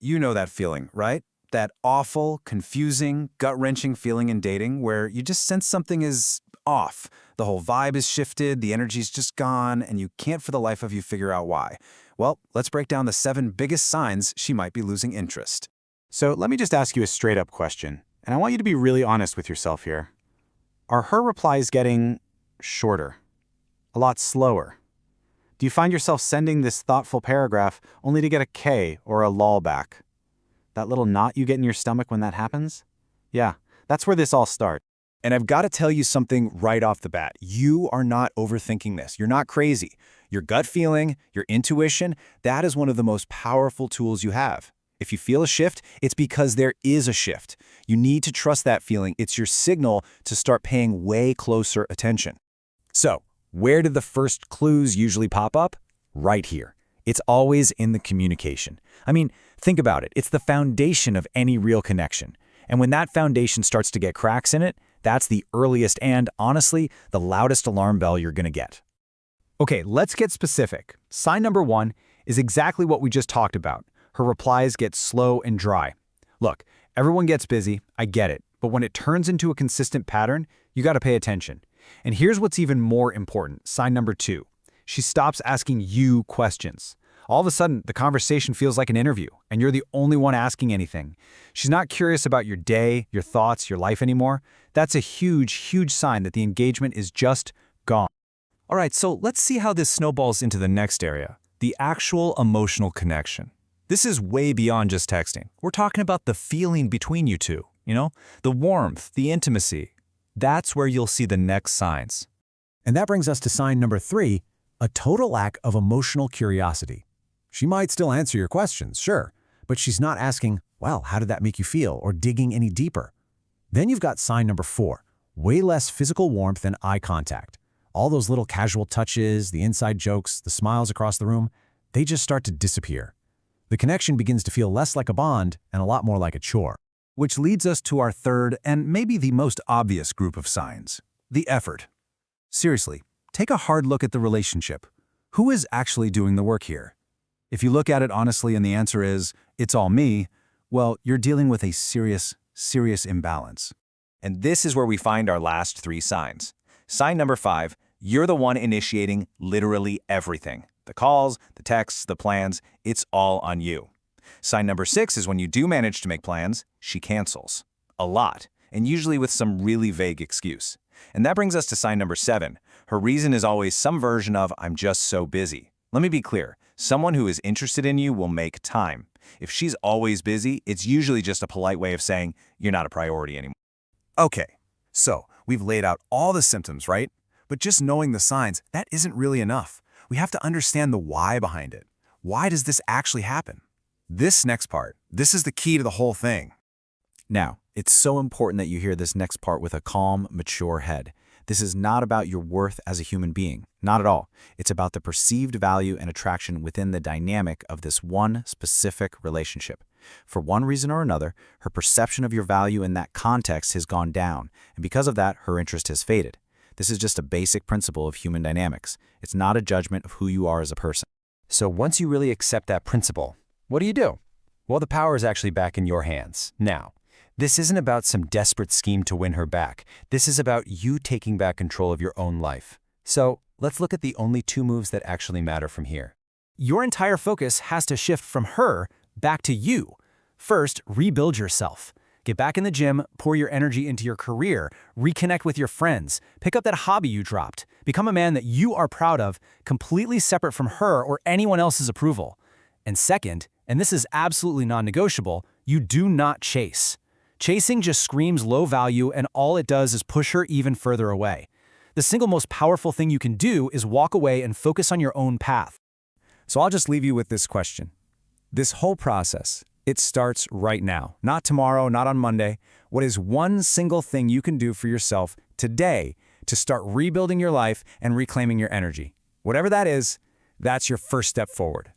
You know that feeling, right? That awful, confusing, gut-wrenching feeling in dating where you just sense something is off. The whole vibe is shifted, the energy's just gone, and you can't for the life of you figure out why. Well, let's break down the 7 biggest signs she might be losing interest. So let me just ask you a straight-up question, and I want you to be really honest with yourself here. Are her replies getting shorter? A lot slower? Do you find yourself sending this thoughtful paragraph only to get a K or a lol back? That little knot you get in your stomach when that happens? Yeah, that's where this all starts. And I've got to tell you something right off the bat. You are not overthinking this. You're not crazy. Your gut feeling, your intuition, that is one of the most powerful tools you have. If you feel a shift, it's because there is a shift. You need to trust that feeling. It's your signal to start paying way closer attention. So, where did the first clues usually pop up? Right here. It's always in the communication. I mean, think about it. It's the foundation of any real connection. And when that foundation starts to get cracks in it, that's the earliest and, honestly, the loudest alarm bell you're going to get. Okay, let's get specific. Sign number 1 is exactly what we just talked about. Her replies get slow and dry. Look, everyone gets busy, I get it, but when it turns into a consistent pattern, you got to pay attention. And here's what's even more important, sign number 2. She stops asking you questions. All of a sudden, the conversation feels like an interview, and you're the only one asking anything. She's not curious about your day, your thoughts, your life anymore. That's a huge, huge sign that the engagement is just gone. All right, so let's see how this snowballs into the next area, the actual emotional connection. This is way beyond just texting. We're talking about the feeling between you two, the warmth, the intimacy. That's where you'll see the next signs. And that brings us to sign number 3, a total lack of emotional curiosity. She might still answer your questions, sure, but she's not asking, well, how did that make you feel, or digging any deeper. Then you've got sign number 4, way less physical warmth and eye contact. All those little casual touches, the inside jokes, the smiles across the room, they just start to disappear. The connection begins to feel less like a bond and a lot more like a chore. Which leads us to our third and maybe the most obvious group of signs, the effort. Seriously, take a hard look at the relationship. Who is actually doing the work here? If you look at it honestly and the answer is, it's all me, well, you're dealing with a serious, serious imbalance. And this is where we find our last 3 signs. Sign number 5, you're the one initiating literally everything. The calls, the texts, the plans, it's all on you. Sign number 6 is when you do manage to make plans, she cancels. A lot, and usually with some really vague excuse. And that brings us to sign number 7. Her reason is always some version of, I'm just so busy. Let me be clear, someone who is interested in you will make time. If she's always busy, it's usually just a polite way of saying, you're not a priority anymore. Okay, so we've laid out all the symptoms, right? But just knowing the signs, that isn't really enough. We have to understand the why behind it. Why does this actually happen? This next part, this is the key to the whole thing. Now, it's so important that you hear this next part with a calm, mature head. This is not about your worth as a human being. Not at all. It's about the perceived value and attraction within the dynamic of this one specific relationship. For one reason or another, her perception of your value in that context has gone down, and because of that, her interest has faded. This is just a basic principle of human dynamics. It's not a judgment of who you are as a person. So once you really accept that principle, what do? Well, the power is actually back in your hands. Now, this isn't about some desperate scheme to win her back. This is about you taking back control of your own life. So let's look at the only 2 moves that actually matter from here. Your entire focus has to shift from her back to you. First, rebuild yourself. Get back in the gym, pour your energy into your career, reconnect with your friends, pick up that hobby you dropped, become a man that you are proud of, completely separate from her or anyone else's approval. And second, and this is absolutely non-negotiable, you do not chase. Chasing just screams low value, and all it does is push her even further away. The single most powerful thing you can do is walk away and focus on your own path. So I'll just leave you with this question. This whole process, it starts right now. Not tomorrow, not on Monday. What is one single thing you can do for yourself today to start rebuilding your life and reclaiming your energy? Whatever that is, that's your first step forward.